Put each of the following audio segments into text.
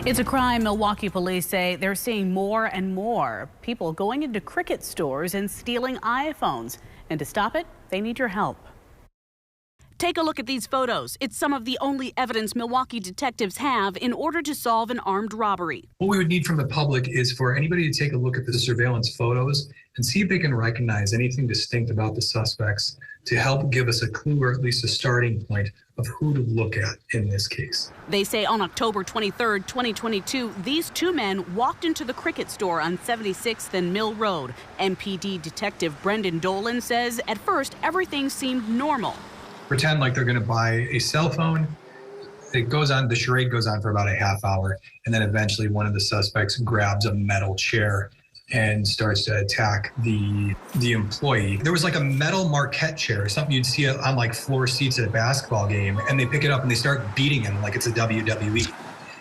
It's a crime. Milwaukee police say they're seeing more and more people going into Cricket stores and stealing iPhones. And to stop it, they need your help. Take a look at these photos. It's some of the only evidence Milwaukee detectives have in order to solve an armed robbery. What we would need from the public is for anybody to take a look at the surveillance photos and see if they can recognize anything distinct about the suspects to help give us a clue or at least a starting point of who to look at in this case. They say on October 23rd, 2022, these two men walked into the Cricket store on 76th and Mill Road. MPD Detective Brendan Dolan says at first everything seemed normal. Pretend like they're going to buy a cell phone. It goes on, the charade goes on for about a half hour, and then eventually one of the suspects grabs a metal chair and starts to attack the employee. There was like a metal marquette chair, something you'd see on like floor seats at a basketball game, and they pick it up and they start beating him like it's a WWE.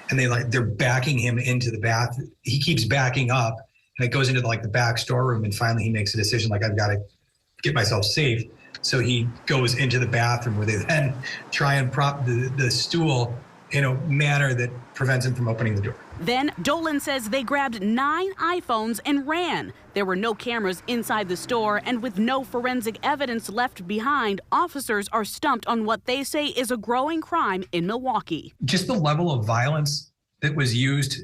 And they're backing him into the bath. He keeps backing up, and it goes into the back storeroom, and finally he makes a decision like, I've got to get myself safe. So he goes into the bathroom where they then try and prop the stool in a manner that prevents him from opening the door. Then Dolan says they grabbed 9 iPhones and ran. There were no cameras inside the store, and with no forensic evidence left behind, officers are stumped on what they say is a growing crime in Milwaukee. Just the level of violence that was used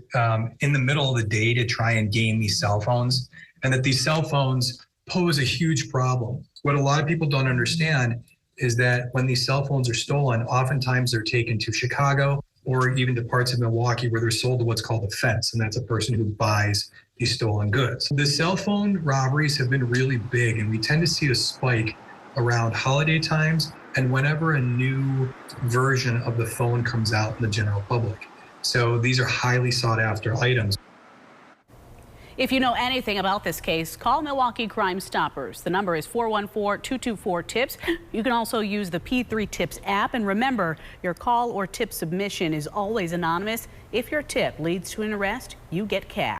in the middle of the day to try and game these cell phones, and that these cell phones pose a huge problem. What a lot of people don't understand is that when these cell phones are stolen, oftentimes they're taken to Chicago or even to parts of Milwaukee where they're sold to what's called a fence, and that's a person who buys these stolen goods. The cell phone robberies have been really big, and we tend to see a spike around holiday times and whenever a new version of the phone comes out in the general public. So these are highly sought after items. If you know anything about this case, call Milwaukee Crime Stoppers. The number is 414-224-TIPS. You can also use the P3 Tips app. And remember, your call or tip submission is always anonymous. If your tip leads to an arrest, you get cash.